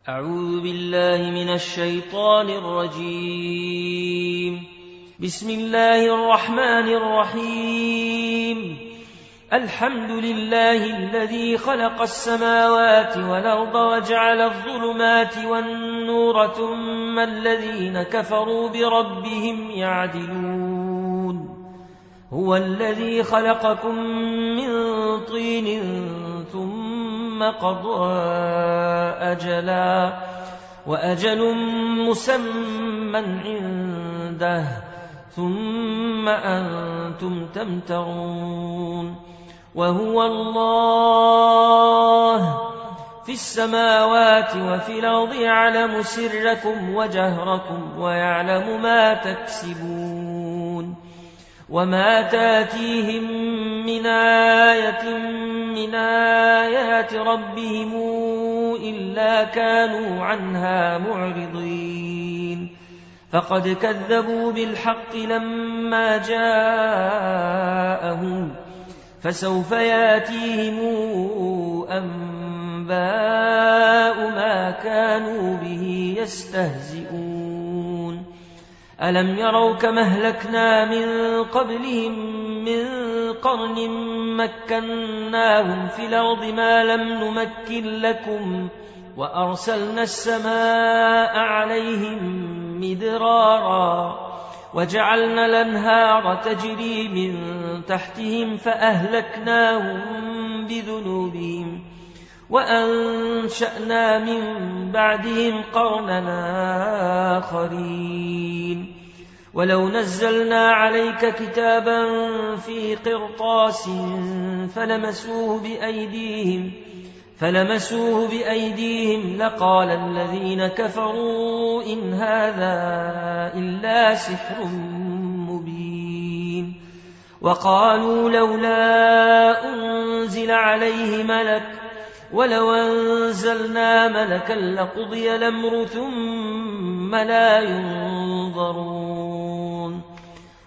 أعوذ بالله من الشيطان الرجيم. بسم الله الرحمن الرحيم. الحمد لله الذي خلق السماوات والأرض وجعل الظلمات والنور ثم الذين كفروا بربهم يعدلون. هو الذي خلقكم من طين ثم قضى أجلا وأجل مسمى عنده ثم أنتم تمترون. وهو الله في السماوات وفي الأرض يعلم سركم وجهركم ويعلم ما تكسبون. وما تاتيهم من آية من آيات ربهم إلا كانوا عنها معرضين. فقد كذبوا بالحق لما جاءهم فسوف ياتيهم أنباء ما كانوا به يستهزئون. ألم يروا كما أهلكنا من قبلهم من قرن مكناهم في الأرض ما لم نمكن لكم وأرسلنا السماء عليهم مدرارا وجعلنا الأنهار تجري من تحتهم فأهلكناهم بذنوبهم وأنشأنا من بعدهم قرننا آخرين. ولو نزلنا عليك كتابا في قرطاس فلمسوه بأيديهم لقال الذين كفروا إن هذا إلا سحر مبين. وقالوا لولا أنزل عليه ملك ولو أنزلنا ملكا لقضي الأمر ثم لا ينظرون.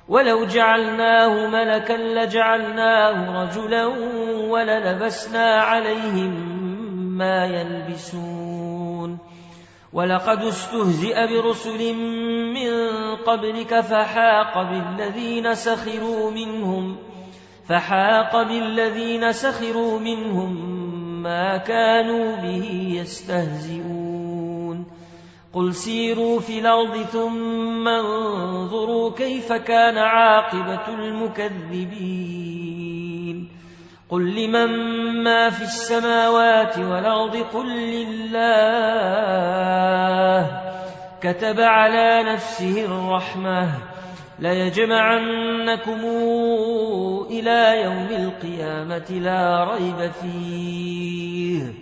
ولو جعلناه ملكا لجعلناه رجلا وللبسنا عليهم ما يلبسون. ولقد استهزئ برسل من قبلك فحاق بالذين سخروا منهم ما كانوا به يستهزئون. قل سيروا في الأرض ثم انظروا كيف كان عاقبة المكذبين. قل لمن ما في السماوات والأرض قل لله كتب على نفسه الرحمة ليجمعنكم إلى يوم القيامة لا ريب فيه.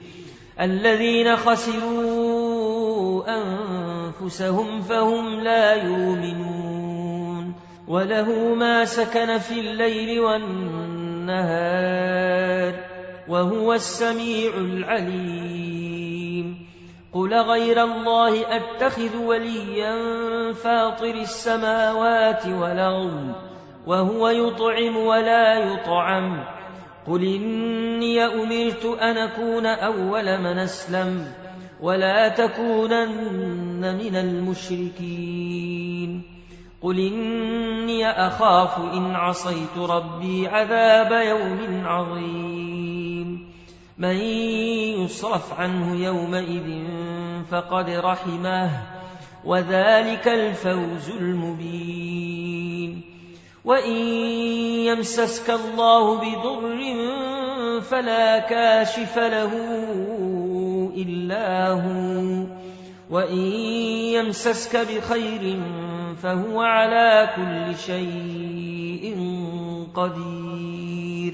الذين خسروا أنفسهم فهم لا يؤمنون. وله ما سكن في الليل والنهار وهو السميع العليم. قل غير الله أتخذ وليا فاطر السماوات والأرض وهو يطعم ولا يطعم. قل إني أمرت أن أكون أول من أسلم ولا تكونن من المشركين. قل إني أخاف إن عصيت ربي عذاب يوم عظيم. من يصرف عنه يومئذ فقد رحمه وذلك الفوز المبين. وإن يمسسك الله بضر فلا كاشف له إلا هو وإن يمسسك بخير فهو على كل شيء قدير.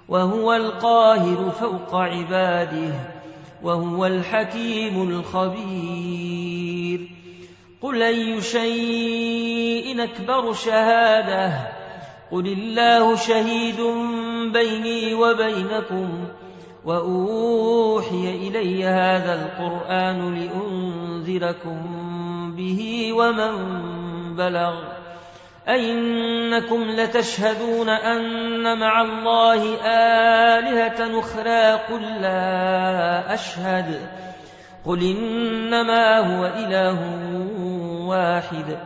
وهو القاهر فوق عباده وهو الحكيم الخبير. قل أي شيء أكبر شهادة قل الله شهيد بيني وبينكم وأوحي إلي هذا القرآن لأنذركم به ومن بلغ. أئنكم لتشهدون أن مع الله آلهة أخرى قل لا أشهد قل إنما هو إله واحد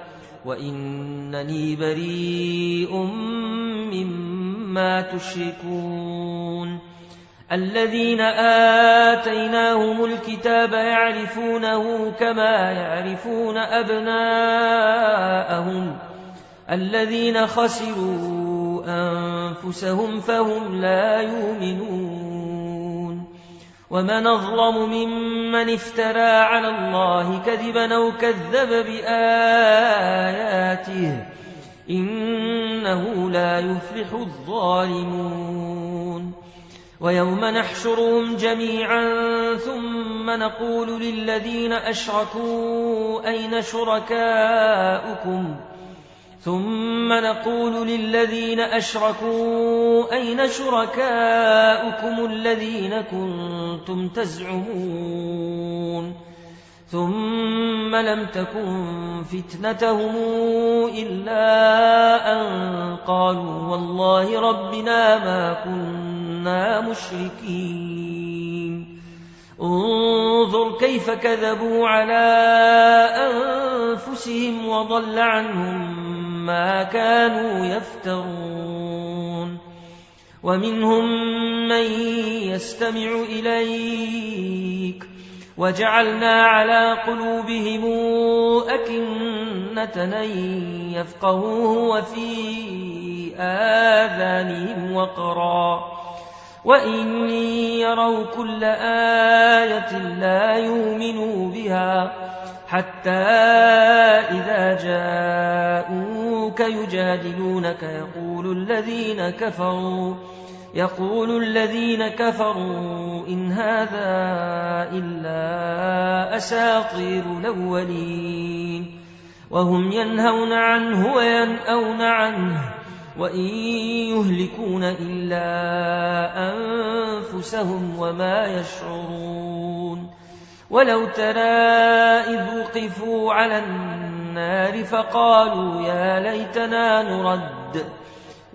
وإنني بريء مما تشركون الذين آتيناهم الكتاب يعرفونه كما يعرفون أبناءهم الذين خسروا أنفسهم فهم لا يؤمنون ومن أظلم ممن افترى على الله كذبا أو كذب بآياته إنه لا يفلح الظالمون ويوم نحشرهم جميعا ثم نقول للذين أشركوا أين شركاؤكم الذين كنتم تزعمون ثم لم تكن فتنتهم إلا أن قالوا والله ربنا ما كنا مشركين انظر كيف كذبوا على أنفسهم وضل عنهم ما كانوا يفترون ومنهم من يستمع إليك وجعلنا على قلوبهم أكنة أن يفقهوه وفي آذانهم وقرا وإن يروا كل آية لا يؤمنوا بها حتى إذا جاءوك يجادلونك يقول الذين كفروا إن هذا إلا أساطير الأولين وهم ينهون عنه وينأون عنه وإن يهلكون إلا أنفسهم وما يشعرون ولو ترى إذ وقفوا على النار فقالوا يا ليتنا نرد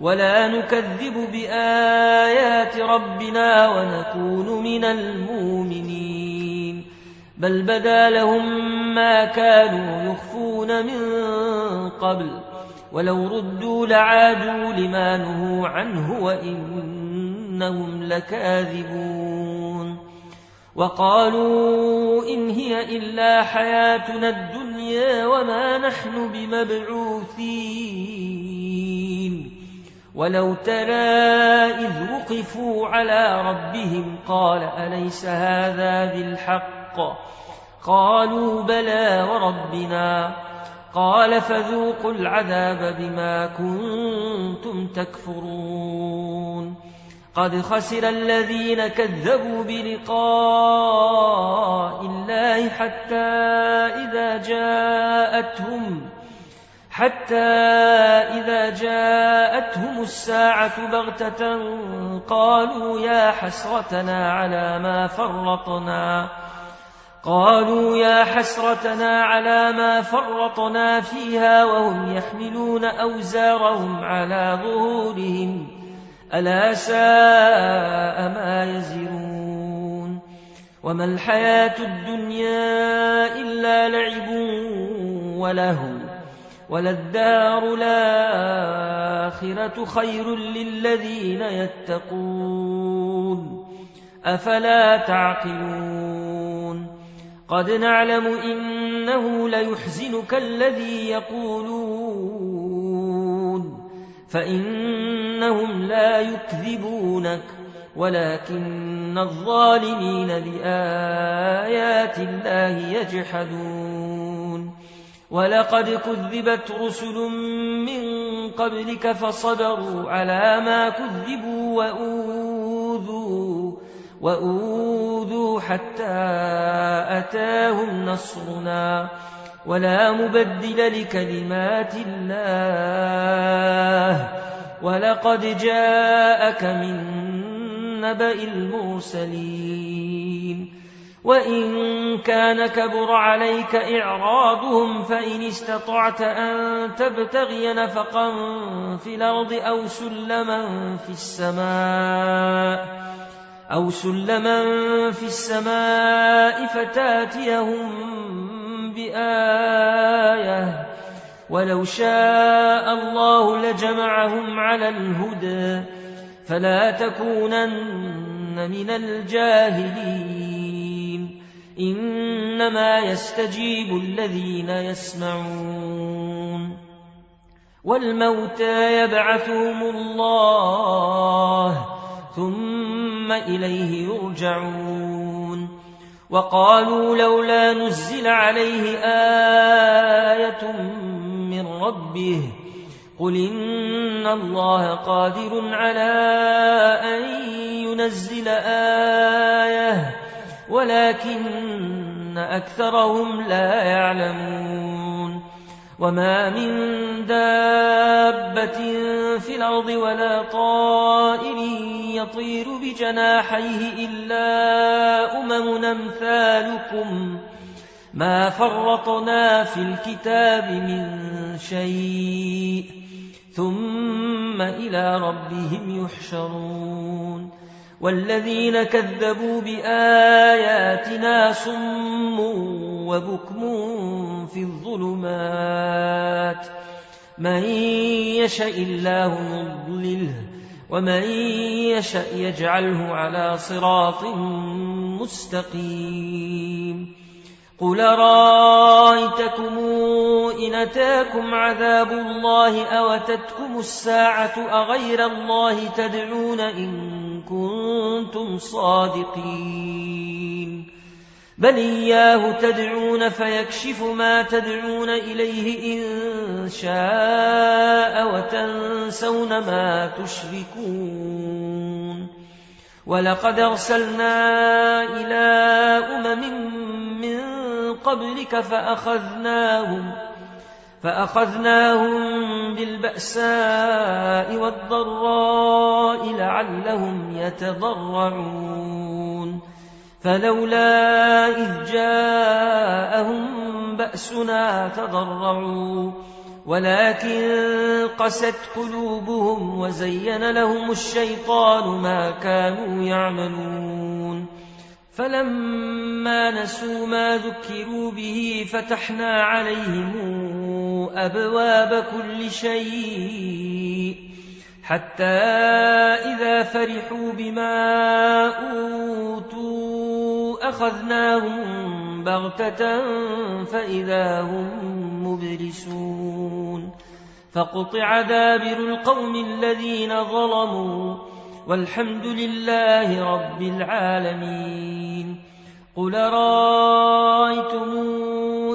ولا نكذب بآيات ربنا ونكون من المؤمنين بل بدا لهم ما كانوا يخفون من قبل ولو ردوا لعادوا لما نهوا عنه وإنهم لكاذبون وقالوا إن هي إلا حياتنا الدنيا وما نحن بمبعوثين ولو ترى إذ وقفوا على ربهم قال أليس هذا بالحق قالوا بلى وربنا قال فذوقوا العذاب بما كنتم تكفرون قد خسر الذين كذبوا بلقاء الله حتى إذا جاءتهم الساعة بغتة قالوا يا حسرتنا على ما فرطنا فيها وهم يحملون أوزارهم على ظهورهم ألا ساء ما يزرون وما الحياة الدنيا إلا لعب ولهو وللدار الآخرة خير للذين يتقون أفلا تعقلون قد نعلم إنه ليحزنك الذي يقولون فإنهم لا يكذبونك ولكن الظالمين بآيات الله يجحدون ولقد كذبت رسل من قبلك فصبروا على ما كذبوا وأوذوا حتى أتاهم نصرنا ولا مبدل لكلمات الله ولقد جاءك من نبأ المرسلين وإن كان كبر عليك إعراضهم فإن استطعت أن تبتغي نفقا في الأرض أو سلما في السماء أو سلما في السماء فتاتيهم بآية ولو شاء الله لجمعهم على الهدى فلا تكونن من الجاهلين إنما يستجيب الذين يسمعون والموتى يبعثهم الله ثم إليه يرجعون وقالوا لولا نزل عليه آية من ربه قل إن الله قادر على أن ينزل آية ولكن أكثرهم لا يعلمون وما من دابة في الأرض ولا طائر يطير بجناحيه إلا أمثالكم ما فرطنا في الكتاب من شيء ثم إلى ربهم يحشرون والذين كذبوا بآياتنا صم وبكم في الظلمات من يشاء الله يضلله ومن يشاء يجعله على صراط مستقيم قل رأيتكم إن أتاكم عذاب الله أو أتتكم الساعة أغير الله تدعون إن كنتم صادقين بل إياه تدعون فيكشف ما تدعون إليه إن شاء وتنسون ما تشركون ولقد أرسلنا إلى من قبلك فأخذناهم بالبأساء والضراء لعلهم يتضرعون فلولا إذ جاءهم بأسنا تضرعوا ولكن قست قلوبهم وزين لهم الشيطان ما كانوا يعملون فلما نسوا ما ذكروا به فتحنا عليهم أبواب كل شيء حتى إذا فرحوا بما أوتوا أخذناهم بغتة فإذا هم مبلسون فقطع دابر القوم الذين ظلموا والحمد لله رب العالمين قل رأيتم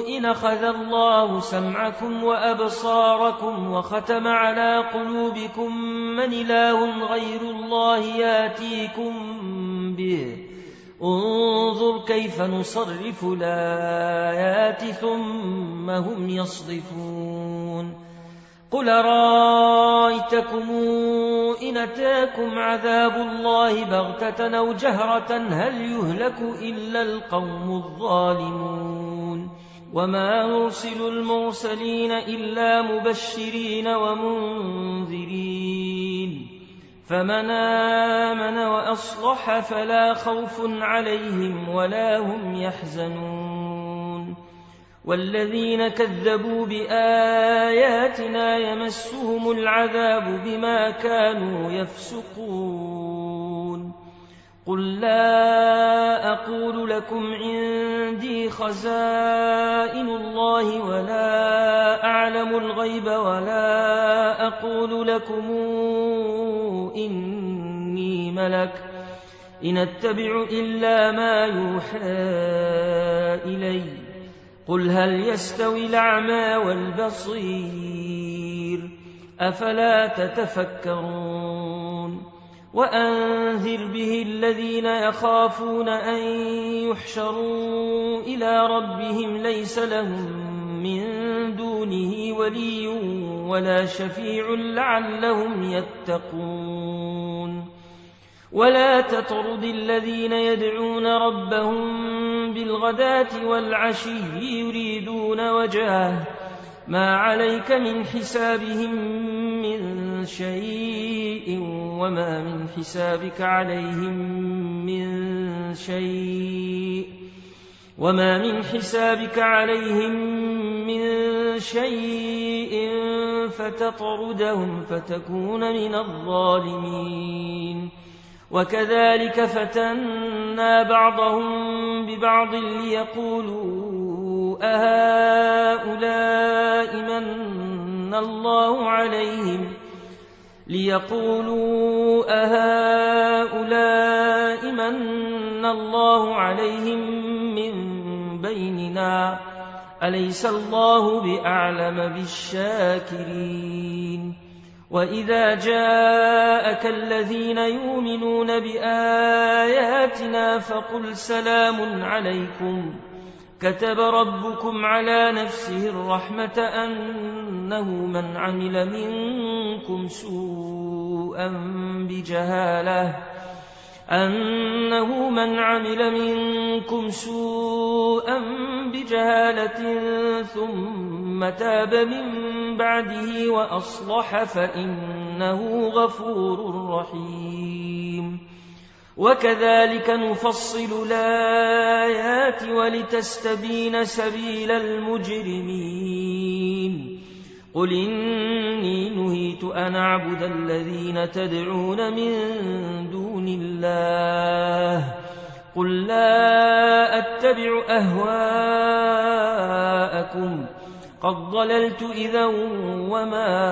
إن أخذ الله سمعكم وأبصاركم وختم على قلوبكم من إله غير الله ياتيكم به انظر كيف نصرف الآيات ثم هم يصدفون قل رأيتكم إن أتاكم عذاب الله بغتة أو جهرة هل يهلك إلا القوم الظالمون وما نرسل المرسلين إلا مبشرين ومنذرين فمن آمن وأصلح فلا خوف عليهم ولا هم يحزنون والذين كذبوا بآياتنا يمسهم العذاب بما كانوا يفسقون قل لا أقول لكم عندي خزائن الله ولا أعلم الغيب ولا أقول لكم إني ملك إن أتبع إلا ما يوحى إلي قل هل يستوي الأعمى والبصير أفلا تتفكرون وأنذر به الذين يخافون أن يحشروا إلى ربهم ليس لهم من دونه ولي ولا شفيع لعلهم يتقون ولا تطرد الذين يدعون ربهم بالغداة والعشي يريدون وجهه ما عليك من حسابهم من شيء وما من حسابك عليهم من شيء فتطردهم فتكون من الظالمين. وكذلك فتنا بعضهم ببعض ليقولوا أهؤلاء من الله عليهم من بيننا أليس الله بأعلم بالشاكرين. وإذا جاءك الذين يؤمنون بآياتنا فقل سلام عليكم كتب ربكم على نفسه الرحمة أنه من عمل منكم سوءا بجهالة ثم تاب من بعده وأصلح فإنه غفور رحيم. وكذلك نفصل الآيات ولتستبين سبيل المجرمين. قل إني نهيت أن أعبد الذين تدعون من دون الله قل لا أتبع أهواءكم قد ضللت إذا وما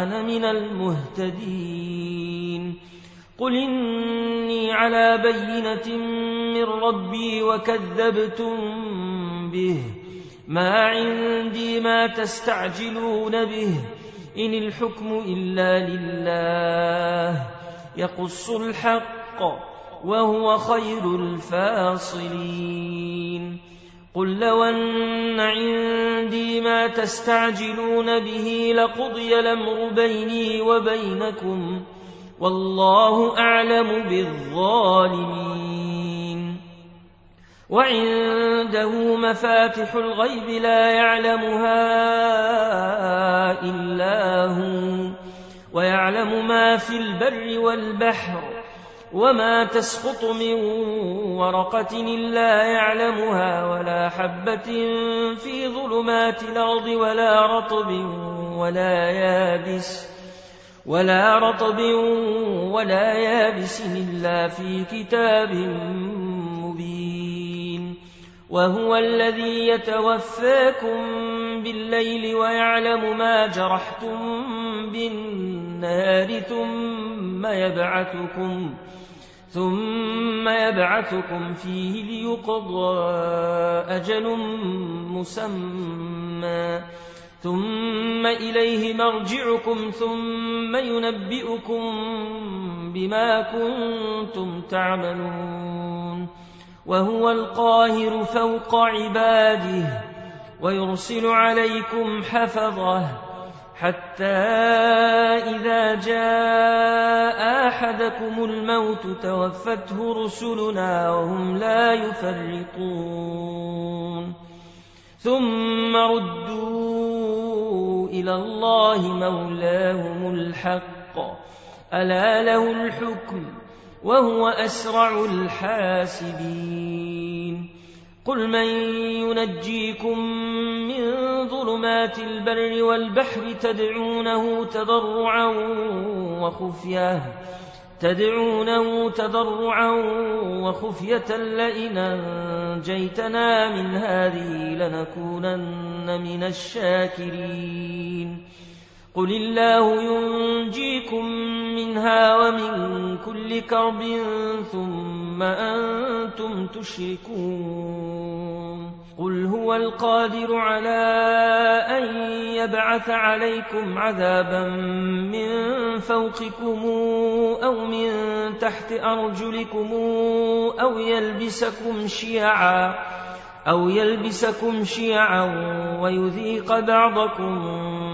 أنا من المهتدين. قل إني على بينة من ربي وكذبتم به ما عندي ما تستعجلون به إن الحكم إلا لله يقص الحق وهو خير الفاصلين. قل لو أن عندي ما تستعجلون به لقضي الأمر بيني وبينكم والله أعلم بالظالمين. وعنده مفاتح الغيب لا يعلمها إلا هو ويعلم ما في البر والبحر وما تسقط من ورقة إلا يعلمها ولا حبة في ظلمات الأرض ولا رطب ولا يابس إلا في كتاب مبين. وهو الذي يتوفاكم بالليل ويعلم ما جرحتم بالنهار ثم يبعثكم فيه ليقضى أجل مسمى ثم إليه مرجعكم ثم ينبئكم بما كنتم تعملون. وهو القاهر فوق عباده ويرسل عليكم حفظه حتى إذا جاء أحدكم الموت توفته رسلنا وهم لا يفرطون. ثم ردوا إلى الله مولاهم الحق ألا له الحكم وهو أسرع الحاسبين. قل من ينجيكم من ظلمات البر والبحر تدعونه تضرعا وخفية لئن أنجيتنا من هذه لنكونن من الشاكرين. قل الله ينجيكم منها ومن كل كرب ثم أنتم تشركون. قل هو القادر على أن يبعث عليكم عذابا من فوقكم أو من تحت أرجلكم أو يلبسكم شيعا ويذيق بعضكم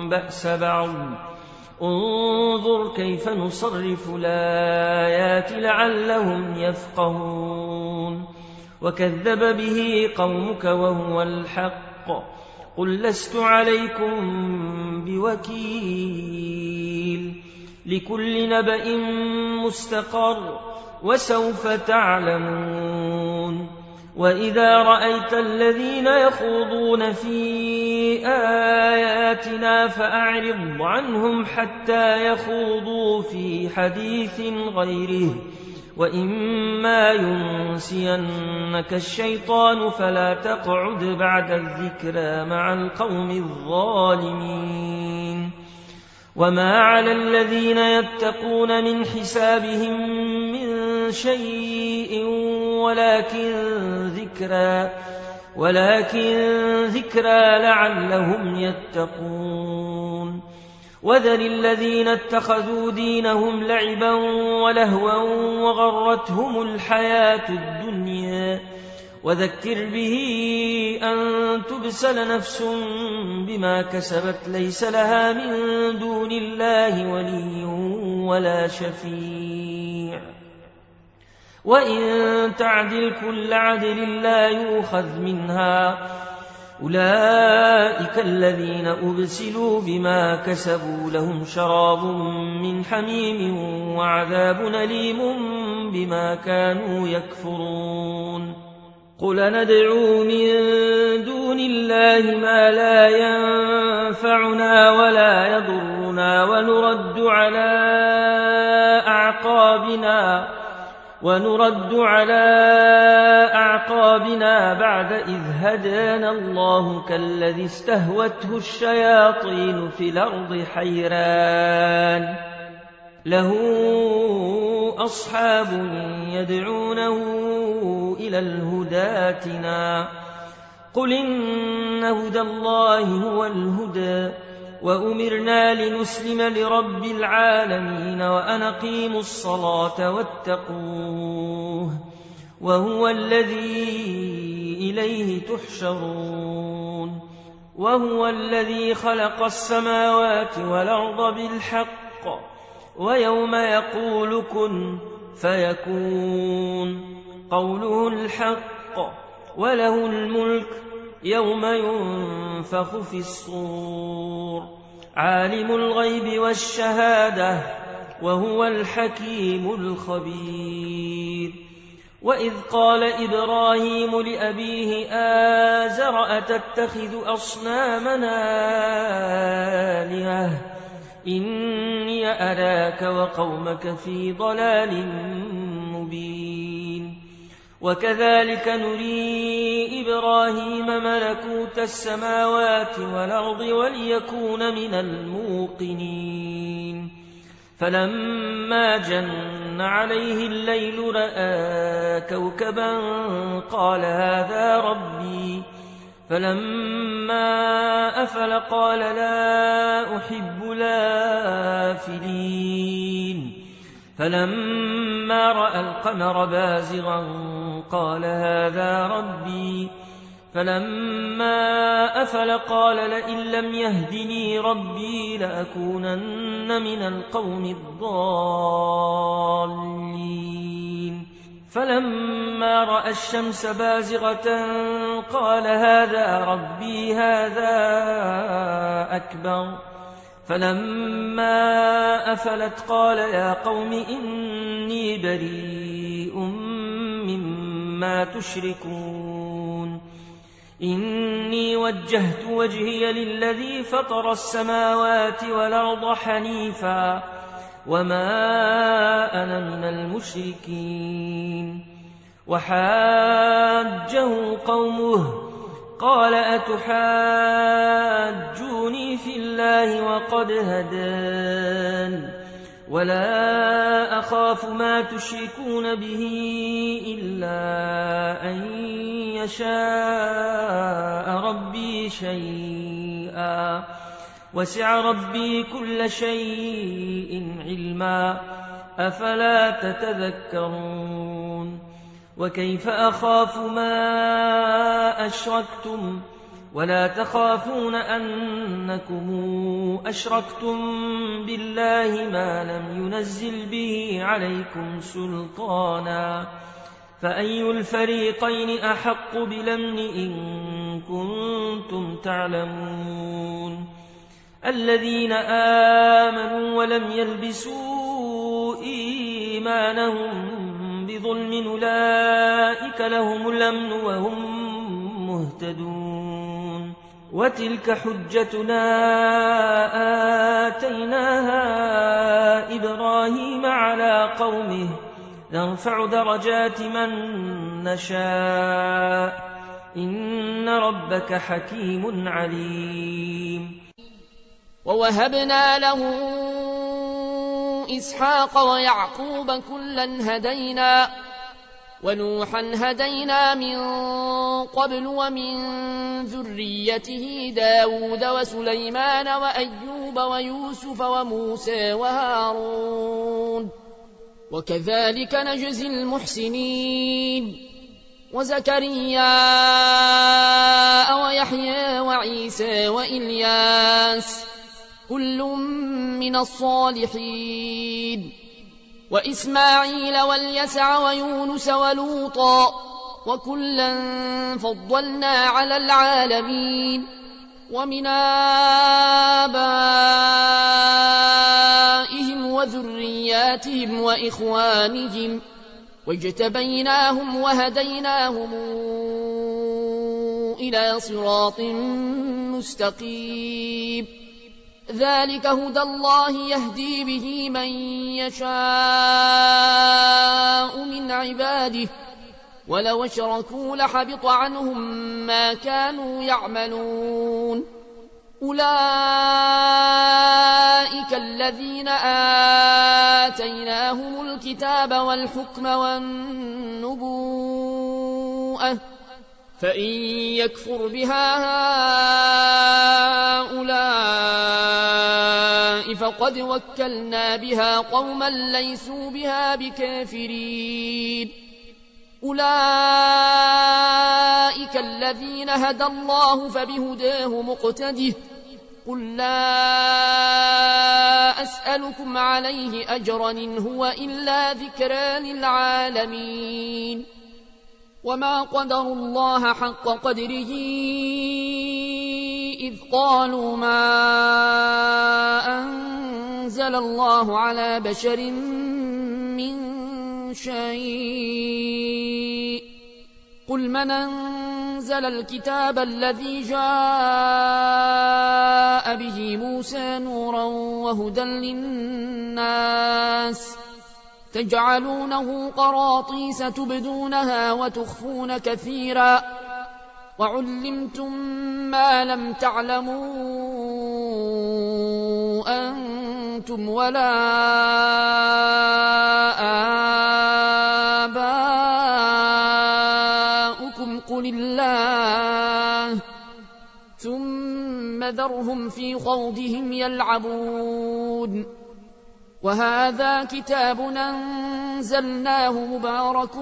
بأس بعض. انظر كيف نصرف الآيات لعلهم يفقهون. وكذب به قومك وهو الحق قل لست عليكم بوكيل لكل نبأ مستقر وسوف تعلمون وإذا رأيت الذين يخوضون في آياتنا فأعرض عنهم حتى يخوضوا في حديث غيره وإما ينسينك الشيطان فلا تقعد بعد الذكرى مع القوم الظالمين وما على الذين يتقون من حسابهم من شيء ولكن ذكرى لعلهم يتقون وذر الذين اتخذوا دينهم لعبا ولهوا وغرتهم الحياة الدنيا وذكر به أن تبسل نفس بما كسبت ليس لها من دون الله ولي ولا شفيع وإن تعدل كل عدل لا يؤخذ منها أولئك الذين أبسلوا بما كسبوا لهم شراب من حميم وعذاب أليم بما كانوا يكفرون قل ندعو من دون الله ما لا ينفعنا ولا يضرنا ونرد على أعقابنا بعد إذ هدانا الله كالذي استهوته الشياطين في الأرض حيران له أصحاب يدعونه إلى الهدى ائتنا قل إن هدى الله هو الهدى وأمرنا لنسلم لرب العالمين وأن أقيموا الصلاة واتقوه وهو الذي إليه تحشرون وهو الذي خلق السماوات والأرض بالحق ويوم يقول كن فيكون قوله الحق وله الملك يوم ينفخ في الصور عالم الغيب والشهادة وهو الحكيم الخبير وإذ قال إبراهيم لأبيه آزر أتتخذ أصنامنا آلهة إني أراك وقومك في ضلال مبين وكذلك نري إبراهيم ملكوت السماوات والأرض وليكون من الموقنين فلما جن عليه الليل رأى كوكبا قال هذا ربي فلما أفل قال لا أحب الآفلين فلما رأى القمر بازغا قال هذا ربي فلما أفل قال لئن لم يهدني ربي لأكونن من القوم الضالين فلما رأى الشمس بازغة قال هذا ربي هذا أكبر فلما أفلت قال يا قوم إني بريء مما تشركون إني وجهت وجهي للذي فطر السماوات والأرض حنيفا وما أنا من المشركين وحاجه قومه قال أتحاجوني في الله وقد هدان ولا أخاف ما تشركون به إلا أن يشاء ربي شيئا وسع ربي كل شيء علما أفلا تتذكرون وكيف أخاف ما أشركتم ولا تخافون أنكم أشركتم بالله ما لم ينزل به عليكم سلطانا فأي الفريقين أحق بالأمن إن كنتم تعلمون الذين آمنوا ولم يلبسوا إيمانهم بظلم أولئك لهم الأمن وهم مهتدون وتلك حجتنا آتيناها إبراهيم على قومه نرفع درجات من نشاء إن ربك حكيم عليم ووهبنا له إسحاق ويعقوب كلا هدينا ونوحا هدينا من قبل ومن ذريته داود وسليمان وأيوب ويوسف وموسى وهارون وكذلك نجزي المحسنين وزكريا ويحيى وعيسى وإلياس كل من الصالحين وإسماعيل واليسع ويونس ولوطا وكلا فضلنا على العالمين ومن آبائهم وذرياتهم وإخوانهم واجتبيناهم وهديناهم إلى صراط مستقيم ذلك هدى الله يهدي به من يشاء من عباده ولو اشركوا لحبط عنهم ما كانوا يعملون أولئك الذين آتيناهم الكتاب والحكم والنبوءة فإن يكفر بها هؤلاء فقد وكلنا بها قوما ليسوا بها بكافرين أولئك الذين هدى الله فبهداه مقتده قل لا أسألكم عليه أجرا إن هو إلا ذكرى للعالمين وما قدروا الله حق قدره إذ قالوا ما أنزل الله على بشر من شيء قل من أنزل الكتاب الذي جاء به موسى نورا وهدى للناس تجعلونه قراطيس تبدونها وتخفون كثيرا وعلمتم ما لم تعلموا أنتم ولا آباؤكم قل الله ثم ذرهم في خوضهم يلعبون وهذا كتاب أنزلناه مبارك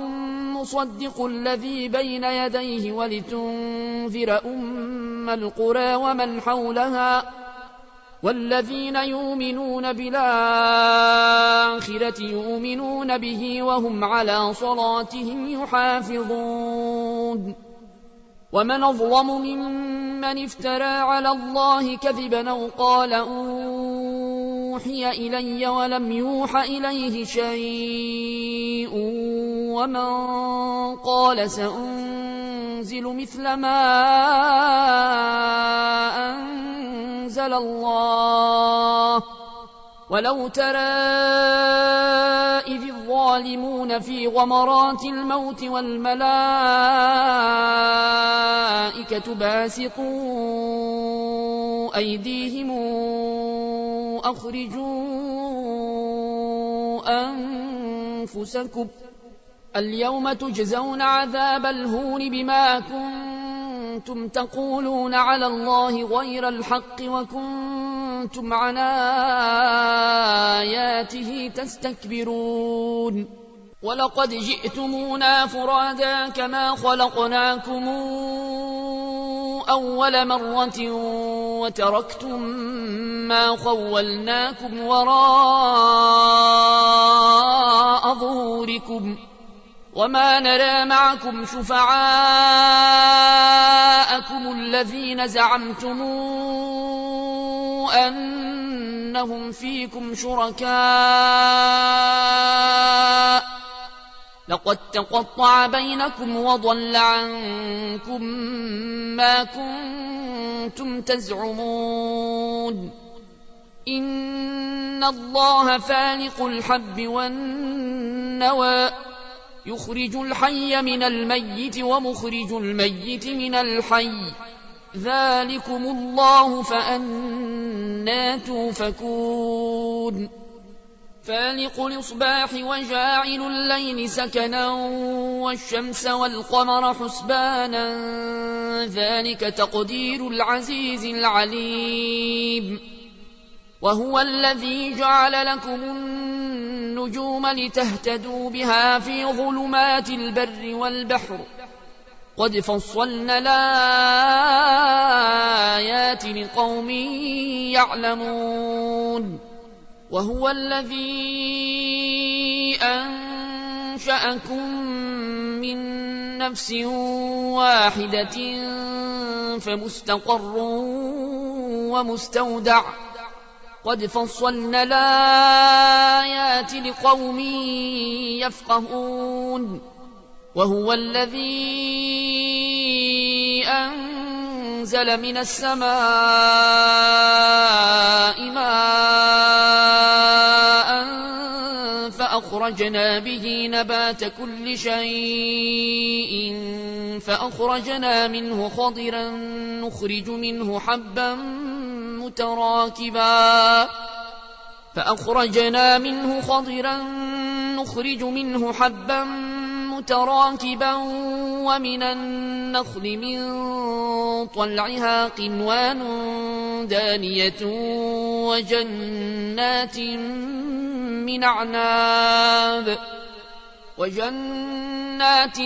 مصدق الذي بين يديه ولتنذر أم القرى ومن حولها والذين يؤمنون بالآخرة يؤمنون به وهم على صلاتهم يحافظون ومن أظلم ممن افترى على الله كذبا أو قال أوحي إلي ولم يوح إليه شيء ومن قال سأنزل مثل ما أنزل الله ولو ترى إذ الظالمون في غمرات الموت والملائكة باسطوا أيديهم أخرجوا أنفسكم اليوم تجزون عذاب الهون بما كنتم تقولون على الله غير الحق وكنتم عن آياته تستكبرون ولقد جئتمونا فرادا كما خلقناكم أول مرة وتركتم ما خولناكم وراء ظهوركم وما نرى معكم شفعاءكم الذين زعمتم أنهم فيكم شركاء لقد تقطع بينكم وضل عنكم ما كنتم تزعمون إن الله فالق الحب والنوى يخرج الحي من الميت ومخرج الميت من الحي ذلكم الله فأنى توفكون فالق الإصباح وجاعل الليل سكنا والشمس والقمر حسبانا ذلك تقدير العزيز العليم وهو الذي جعل لكم النجوم لتهتدوا بها في ظلمات البر والبحر قد فصلنا الآيات لقوم يعلمون وهو الذي أنشأكم من نفس واحدة فمستقر ومستودع قد فصلنا الآيات لقوم يفقهون وهو الذي أنزل من السماء ماء فأخرجنا به نبات كل شيء فأخرجنا منه خضرا نخرج منه حبا متراكبا ومن النخل من طلعها قنوان دانية وجنات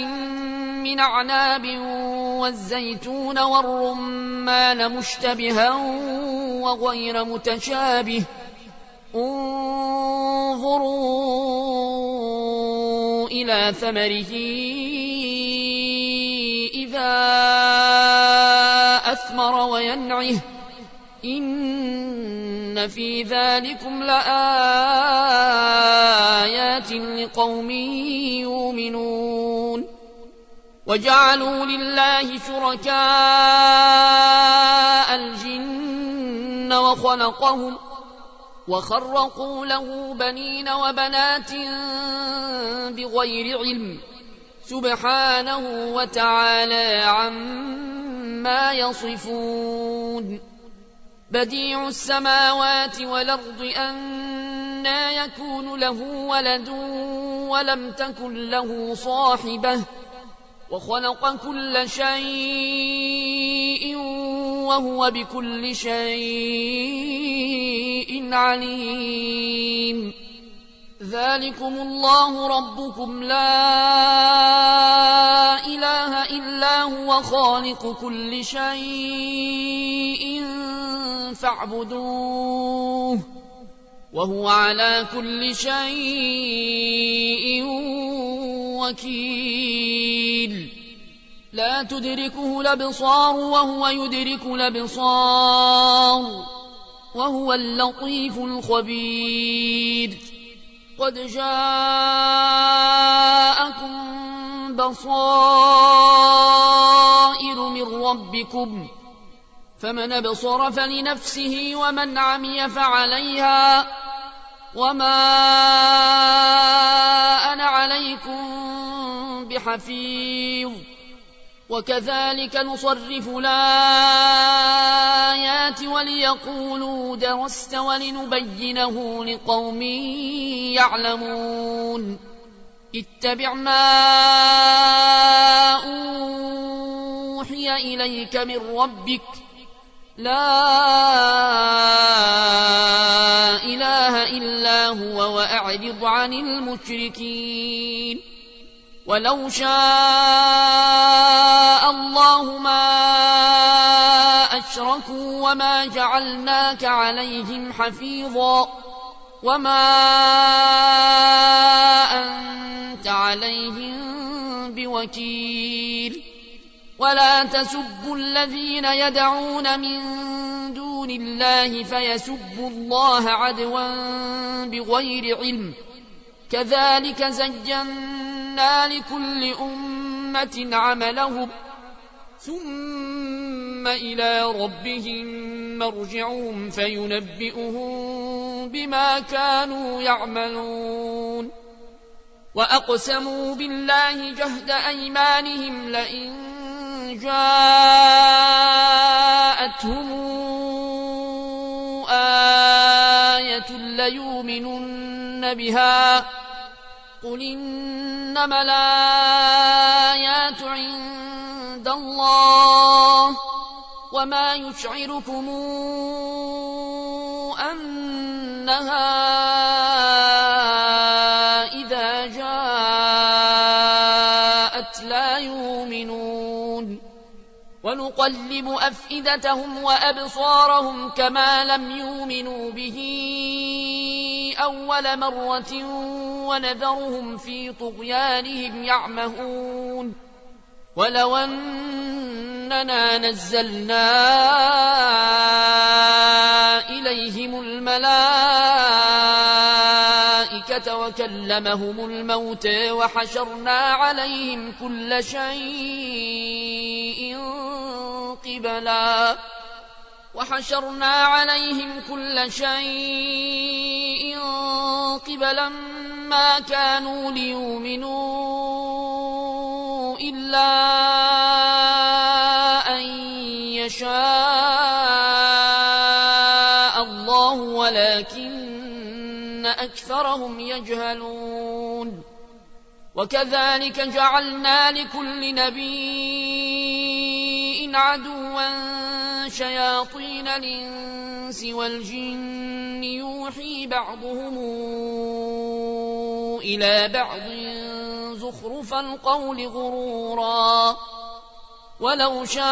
من أعناب والزيتون والرمان مشتبها وغير متشابه انظروا إلى ثمره إذا أثمر وينعه إن في ذلكم لآيات لقوم يؤمنون وجعلوا لله شركاء الجن وخلقهم وخرقوا له بنين وبنات بغير علم سبحانه وتعالى عما يصفون بديع السماوات والأرض أنى يكون له ولد ولم تكن له صاحبة وخلق كل شيء وهو بكل شيء عليم ذلكم الله ربكم لا إله إلا هو خالق كل شيء فاعبدوه وهو على كل شيء وكيل لا تدركه الأبصار وهو يدرك الأبصار وهو اللطيف الخبير قد جاءكم بصائر من ربكم فمن أبصر فلنفسه ومن عمي فعليها وما أنا عليكم بحفيظ وكذلك نصرف الآيات وليقولوا درست ولنبينه لقوم يعلمون اتبع ما أوحي إليك من ربك لا إله إلا هو وأعرض عن المشركين ولو شاء الله ما أشركوا وما جعلناك عليهم حفيظا وما أنت عليهم بوكيل ولا تسبوا الذين يدعون من دون الله فيسبوا الله عدوا بغير علم كذلك زينا لكل أمة عملهم ثم إلى ربهم مرجعهم فينبئهم بما كانوا يعملون وأقسموا بالله جهد أيمانهم لئن جاءتهم آية ليؤمنن بها قل إنما الآيات عند الله وما يشعركم أنها إذا جاءت لا يؤمنون ونقلب أفئدتهم وأبصارهم كما لم يؤمنوا به أول مرة ونذرهم في طغيانهم يعمهون ولو أننا نزلنا إليهم الملائكة وكلمهم الموت وحشرنا عليهم كل شيء قبلا ما كانوا ليؤمنوا إلا أن يشاء الله ولكن أكثرهم يجهلون وكذلك جعلنا لكل نبي عدوا شياطين الإنس والجن يوحي بعضهم إلى بعض زخرف القول غرورا ولو شاء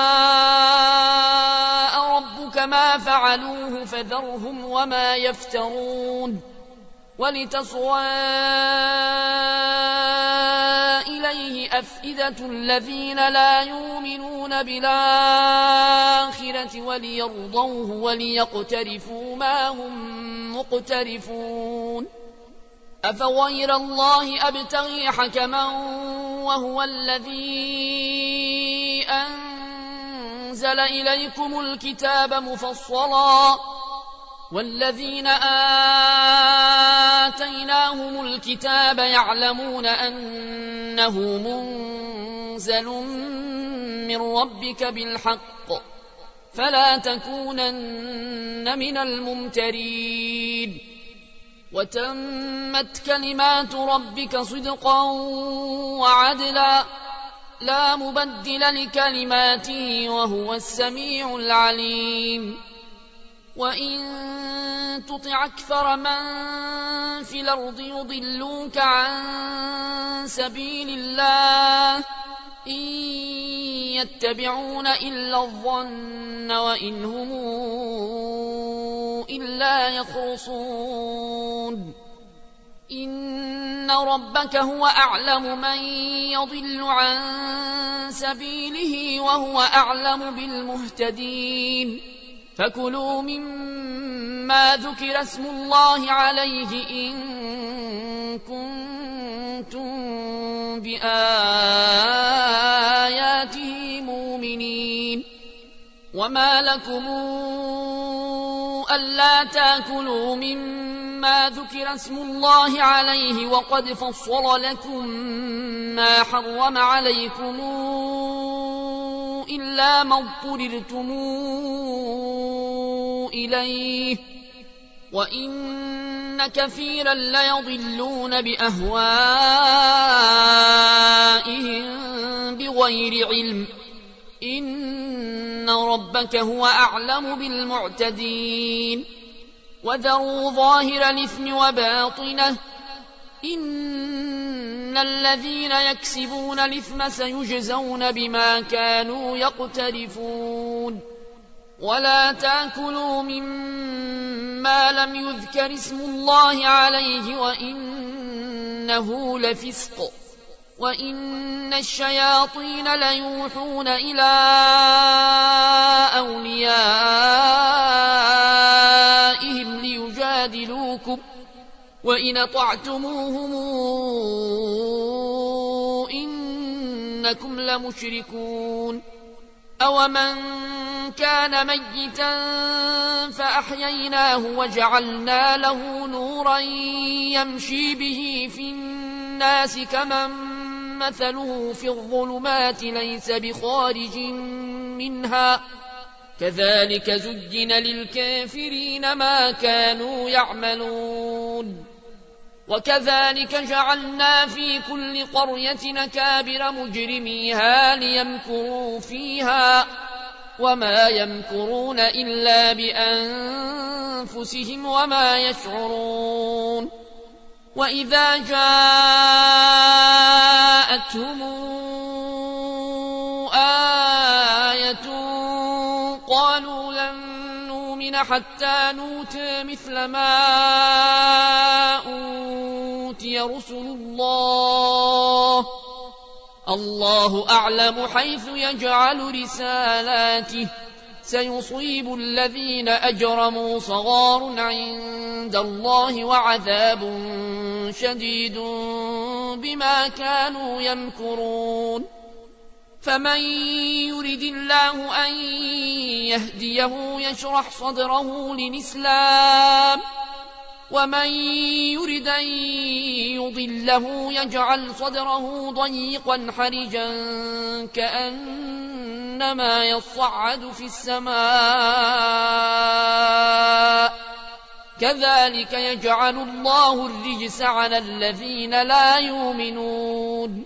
ربك ما فعلوه فذرهم وما يفترون ولتصغى إليه أفئدة الذين لا يؤمنون بالآخرة وليرضوه وليقترفوا ما هم مقترفون أفغير الله أبتغي حكما وهو الذي أنزل إليكم الكتاب مفصلا والذين آتيناهم الكتاب يعلمون أنه منزل من ربك بالحق فلا تكونن من الممترين وتمت كلمات ربك صدقا وعدلا لا مبدل لكلماته وهو السميع العليم وإن تطع أكثر من في الأرض يضلوك عن سبيل الله إن يتبعون إلا الظن وإن هم إلا يخرصون إن ربك هو أعلم من يضل عن سبيله وهو أعلم بالمهتدين فكلوا مما ذكر اسم الله عليه إن كنتم بآياته مؤمنين وما لكم ألا تأكلوا مما ذكر اسم الله عليه وقد فصل لكم ما حرم عليكم إلا ما اضطررتم إليه وإن كثيرا ليضلون بأهوائهم بغير علم إن ربك هو أعلم بالمعتدين وذروا ظاهر الإثم وباطنه إن الذين يكسبون الإثم سيجزون بما كانوا يقترفون ولا تأكلوا مما لم يذكر اسم الله عليه وإنه لفسق وإن الشياطين ليوحون إلى أوليائهم ليجادلوكم وإن أطعتموهم إنكم لمشركون أومن كان ميتا فأحييناه وجعلنا له نورا يمشي به في الناس كمن مثله في الظلمات ليس بخارج منها كذلك زين للكافرين ما كانوا يعملون وكذلك جعلنا في كل قرية أكابر مجرميها ليمكروا فيها وما يمكرون إلا بأنفسهم وما يشعرون وإذا جاءتهم آية قالوا لن نؤمن حتى نؤتى مثل ما أوتي رسل الله أعلم حيث يجعل رسالاته سيصيب الذين أجرموا صغار عند الله وعذاب شديد بما كانوا يمكرون فمن يرد الله أن يهديه يشرح صدره للإسلام ومن يرد أن يضله يجعل صدره ضيقا حرجا كأنما يصعد في السماء كذلك يجعل الله الرجس على الذين لا يؤمنون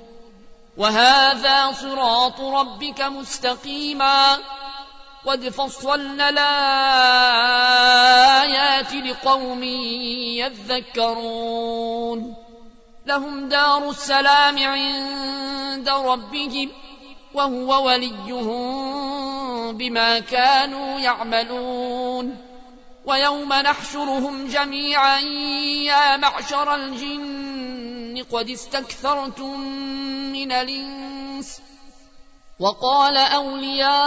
وهذا صراط ربك مستقيما قد فصلنا الآيات لقوم يذكرون لهم دار السلام عند ربهم وهو وليهم بما كانوا يعملون ويوم نحشرهم جميعا يا معشر الجن قد استكثرتم من الإنس وقال أولياؤهم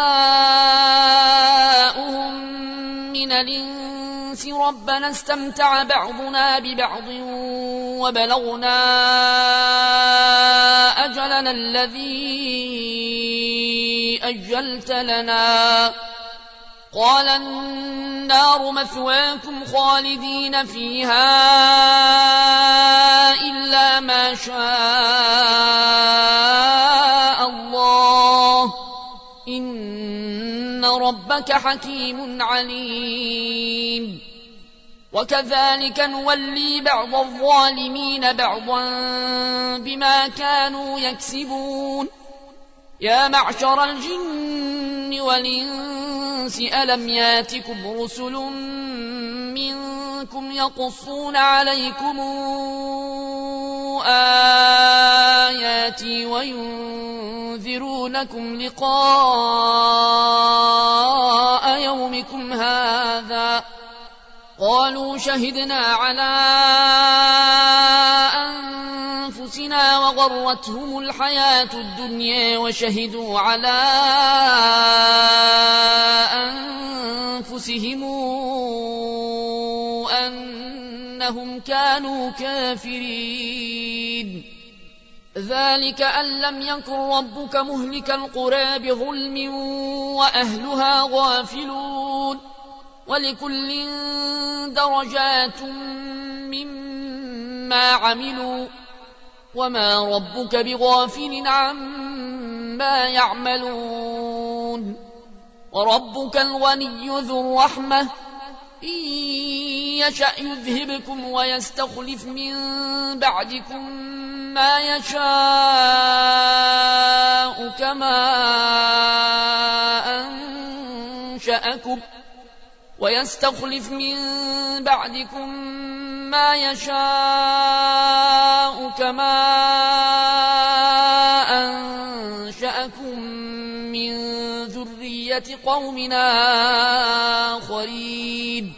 من الإنس ربنا استمتع بعضنا ببعض وبلغنا أجلنا الذي أجلت لنا قال النار مثواكم خالدين فيها إلا ما شاء الله إن ربك حكيم عليم وكذلك نولي بعض الظالمين بعضا بما كانوا يكسبون يا معشر الجن والإنس ألم ياتكم رسل منكم يقصون عليكم آياتي وينذرونكم لقاء يومكم هذا قالوا شهدنا على أنفسنا وغرتهم الحياة الدنيا وشهدوا على أنفسهم أنهم كانوا كافرين ذلك أن لم يكن ربك مهلك القرى بظلم وأهلها غافلون ولكل درجات مما عملوا وما ربك بغافل عما يعملون وربك الغني ذو الرحمة إن يشأ يذهبكم ويستخلف من بعدكم ما يشاء كما أنشأكم ويستخلف من بعدكم ما يشاء كما أنشأكم من ذرية قومنا آخرين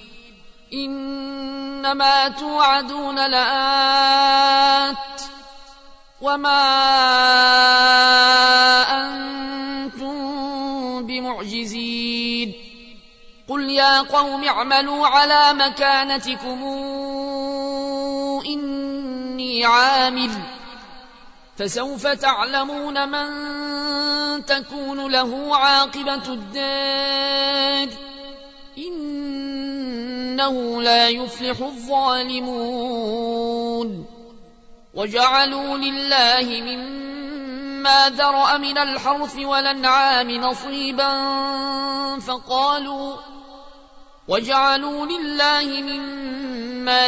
إنما توعدون لآت وما أنتم بمعجزين قل يا قوم اعملوا على مكانتكم إني عامل فسوف تعلمون من تكون له عاقبة الدار إنه لا يفلح الظالمون وجعلوا لله مما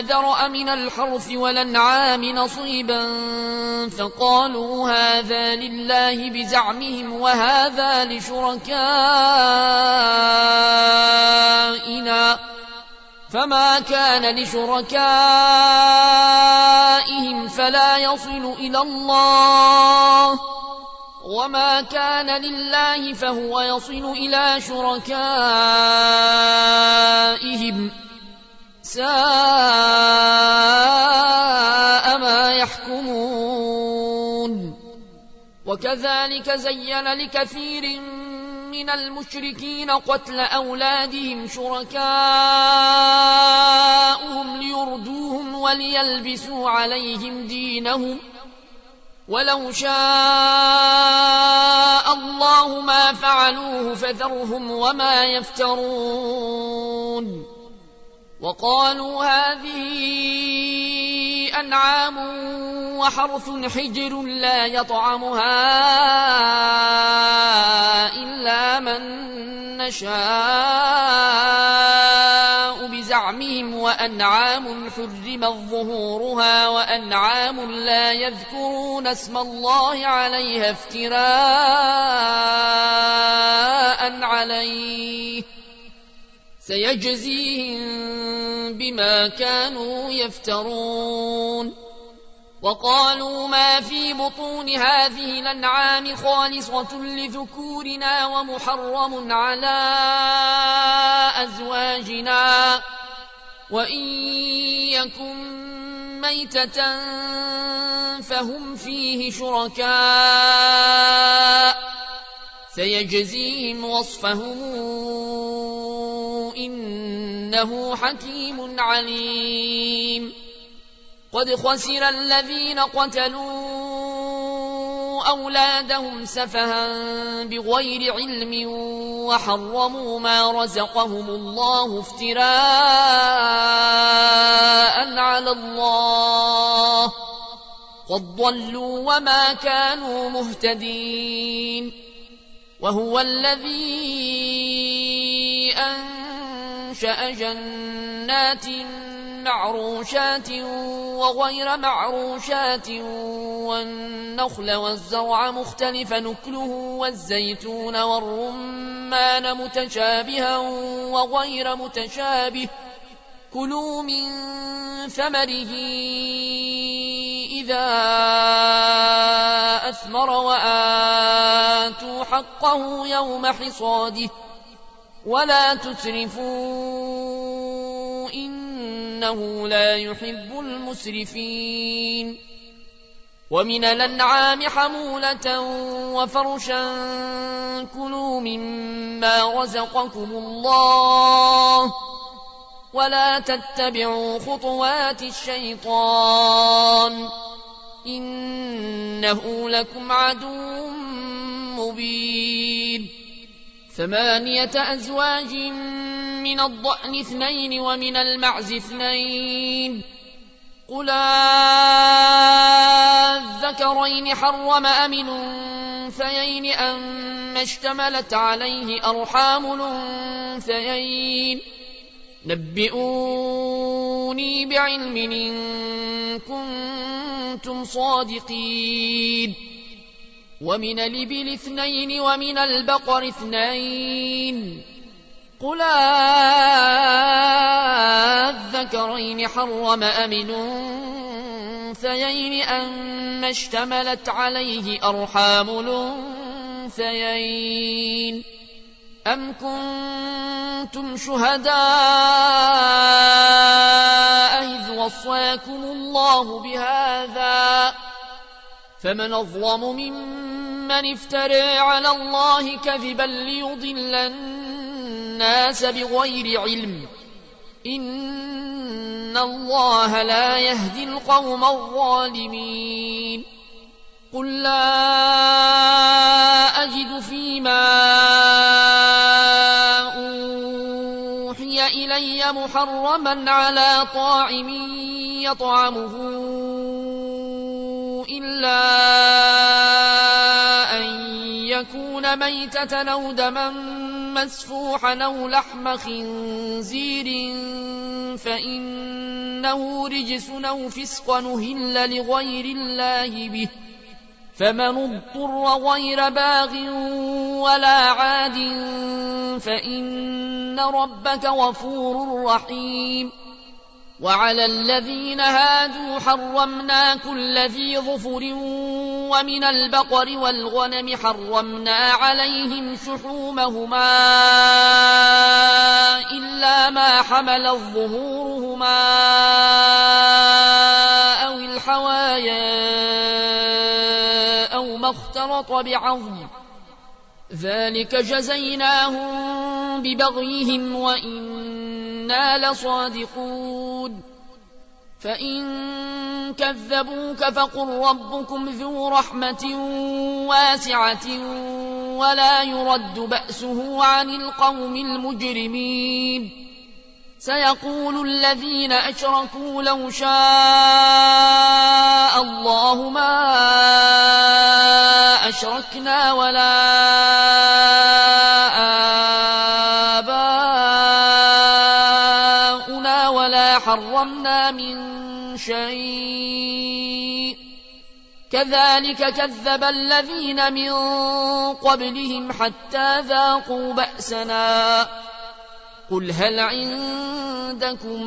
ذرأ من الحرث والأنعام نصيبا فقالوا هذا لله بزعمهم وهذا لشركائنا فما كان لشركائهم فلا يصل إلى الله وما كان لله فهو يصل إلى شركائهم ساء ما يحكمون وكذلك زين لكثير من المشركين قتل أولادهم شركاؤهم ليردوهم وليلبسوا عليهم دينهم ولو شاء الله ما فعلوه فذرهم وما يفترون وقالوا هذه أنعام وحرث حجر لا يطعمها إلا من نشاء بزعمهم وأنعام حرمت ظهورها وأنعام لا يذكرون اسم الله عليها افتراء عليه سيجزيهم بما كانوا يفترون وقالوا ما في بطون هذه الأنعام خالصة لذكورنا ومحرم على أزواجنا وإن يكن ميتة فهم فيه شركاء سيجزيهم وصفهم إنه حكيم عليم قد خسر الذين قتلوا أولادهم سفها بغير علم وحرموا ما رزقهم الله افتراء على الله قد ضلوا وما كانوا مهتدين وهو الذي أنشأ جنات معروشات وغير معروشات والنخل والزرع مختلف نكله والزيتون والرمان متشابها وغير متشابه كلوا من ثمره إذا أثمر وآتوا حقه يوم حصاده ولا تسرفوا إنه لا يحب المسرفين ومن الأنعام حمولة وفرشا كلوا مما رزقكم الله ولا تتبعوا خطوات الشيطان إنه لكم عدو مبين 8 أزواج من الضأن 2 ومن المعز 2 قل الذكرين حرم أم الأنثيين أما اشتملت عليه أرحام الأنثيين نبئوني بعلم إن كنتم صادقين ومن الإبل 2 ومن البقر 2 قل الذكرين حرم أم الأنثيين أما اشتملت عليه أرحام الأنثيين أم كنتم شهداء إذ وصاكم الله بهذا فمن أظلم ممن افترى على الله كذبا ليضل الناس بغير علم إن الله لا يهدي القوم الظالمين قل لا أجد فيما أوحي إلي محرما على طاعم يطعمه إلا أن يكون ميتة أو دما مسفوحا أو لحم خنزير فإنه رجس أو فسق أهل لغير الله به فمن اضطر غير باغ ولا عاد فإن ربك غفور رحيم وعلى الذين هادوا حرمنا كل ذي ظفر ومن البقر والغنم حرمنا عليهم شحومهما إلا ما حملت ظهورهما أو الحوايا أو ما اختلط بعظم ذلك جزيناهم ببغيهم وإنا لصادقون فإن كذبوك فقل ربكم ذو رحمة واسعة ولا يرد بأسه عن القوم المجرمين سيقول الذين أشركوا لو شاء الله ما أشركنا ولا آباؤنا ولا حرمنا من شيء كذلك كذب الذين من قبلهم حتى ذاقوا بأسنا قل هل عندكم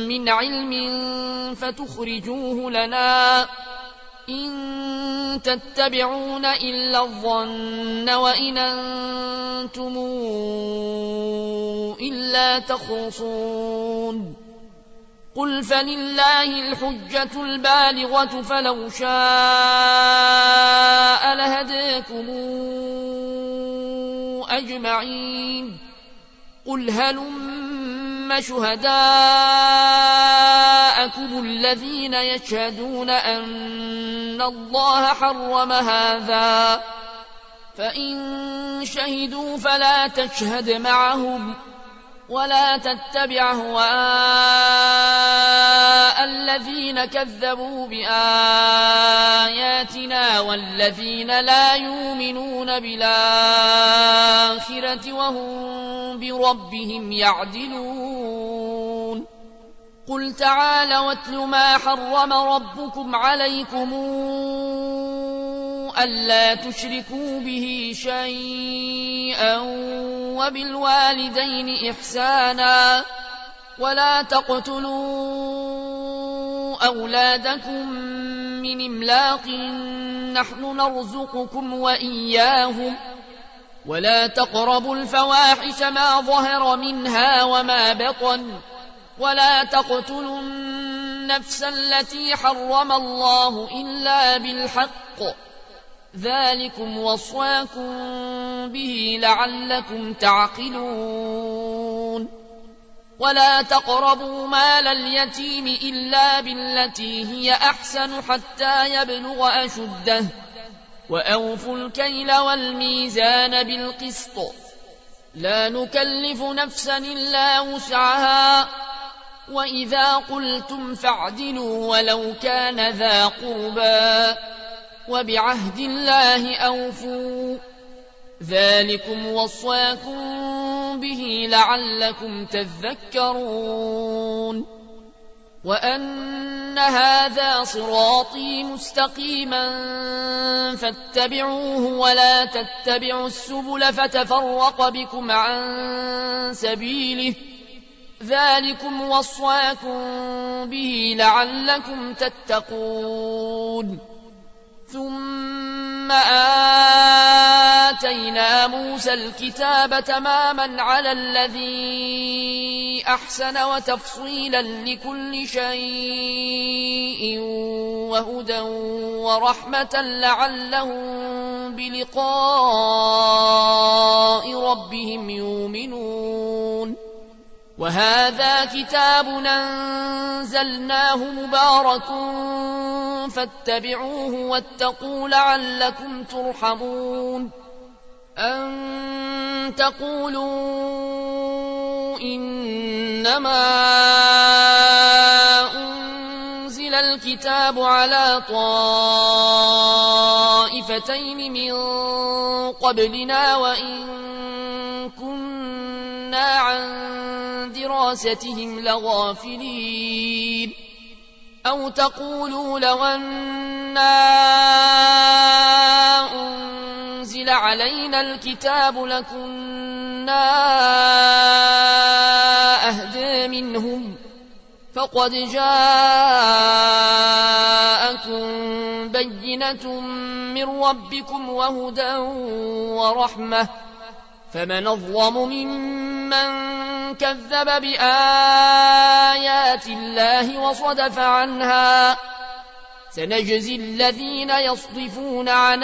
من علم فتخرجوه لنا إن تتبعون إلا الظن وإن أنتم إلا تخرصون قل فلله الحجة البالغة فلو شاء لهداكم أجمعين قل هلم شهداءكم الذين يشهدون أن الله حرم هذا فإن شهدوا فلا تشهد معهم ولا تتبع أهواء الذين كذبوا بآياتنا والذين لا يؤمنون بالآخرة وهم بربهم يعدلون قل تعالوا واتل ما حرم ربكم عليكم ألا تشركوا به شيئا وبالوالدين إحسانا ولا تقتلوا أولادكم من إملاق نحن نرزقكم وإياهم ولا تقربوا الفواحش ما ظهر منها وما بطن ولا تقتلوا النفس التي حرم الله إلا بالحق ذلكم وصاكم به لعلكم تعقلون ولا تقربوا مال اليتيم إلا بالتي هي أحسن حتى يبلغ أشده وأوفوا الكيل والميزان بالقسط لا نكلف نفسا إلا وسعها وإذا قلتم فاعدلوا ولو كان ذا قربى وبعهد الله أوفوا ذلكم وصاكم به لعلكم تذكرون وأن هذا صراطي مستقيما فاتبعوه ولا تتبعوا السبل فتفرق بكم عن سبيله ذلكم وصاكم به لعلكم تتقون ثم آتينا موسى الكتاب تماما على الذي أحسن وتفصيلا لكل شيء وهدى ورحمة لعلهم بلقاء ربهم يؤمنون وهذا كتاب أنزلناه مبارك فاتبعوه واتقوا لعلكم ترحمون أن تقولوا إنما أنزل الكتاب على طائفتين من قبلنا وإن كنا عن دراستهم لغافلين أو تقولوا لو أنا أنزل علينا الكتاب لكنا أهدى منهم فقد جاءكم بينة من ربكم وهدى ورحمة فمن أظلم ممن كذب بآيات الله وصدف عنها سنجزي الذين يصدفون عن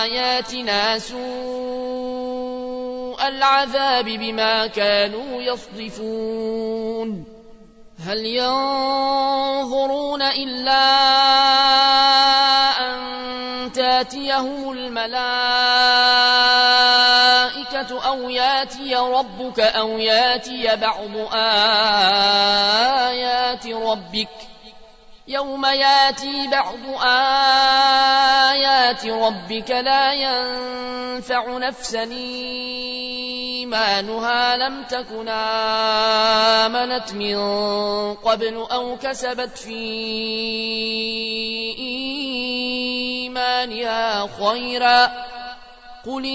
آياتنا سوء العذاب بما كانوا يصدفون هل ينظرون إلا أن تاتيهم الملائكة أو ياتي ربك أو ياتي بعض آيات ربك يوم ياتي بعض آيات ربك لا ينفع نفسا إيمانها لم تكن آمنت من قبل أو كسبت في إيمانها خيرا قل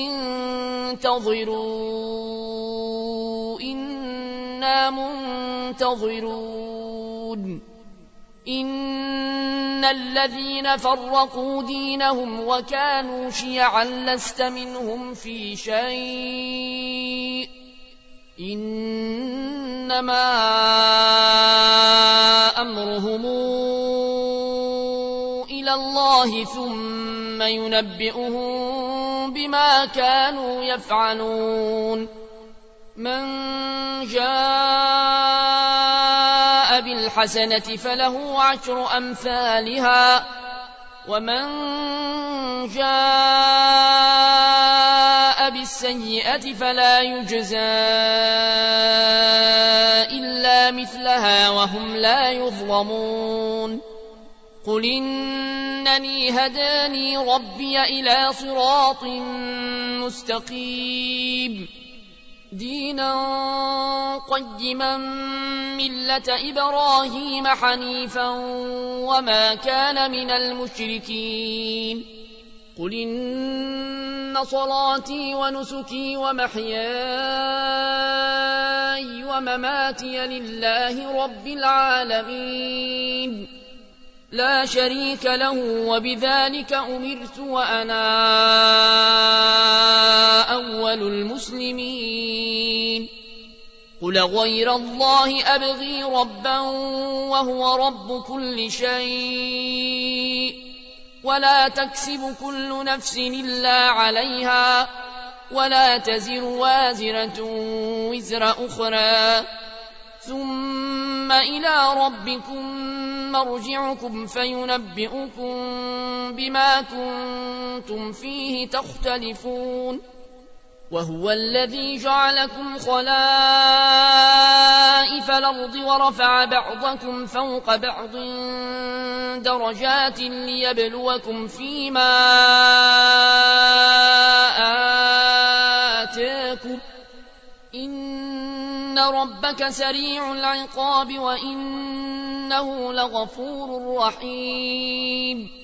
انتظروا إنا منتظرون إن الذين فرقوا دينهم وكانوا شيعا لست منهم في شيء إنما أمرهم إلى الله ثم ينبئهم بما كانوا يفعلون من جاء بالحسنة فله عشر أمثالها ومن جاء بالسيئة فلا يجزى إلا مثلها وهم لا يظلمون قل إنني هداني ربي إلى صراط مستقيم دينا قيما ملة إبراهيم حنيفا وما كان من المشركين قل إن صلاتي ونسكي ومحياي ومماتي لله رب العالمين لا شريك له وبذلك أمرت وأنا أول المسلمين قل غير الله أبغي ربا وهو رب كل شيء ولا تكسب كل نفس إلا عليها ولا تزر وازرة وزر أخرى ثم إلى ربكم مرجعكم فينبئكم بما كنتم فيه تختلفون وهو الذي جعلكم خلائف الأرض ورفع بعضكم فوق بعض درجات ليبلوكم فيما آتاكم إن ربك سريع العقاب وإنه لغفور رحيم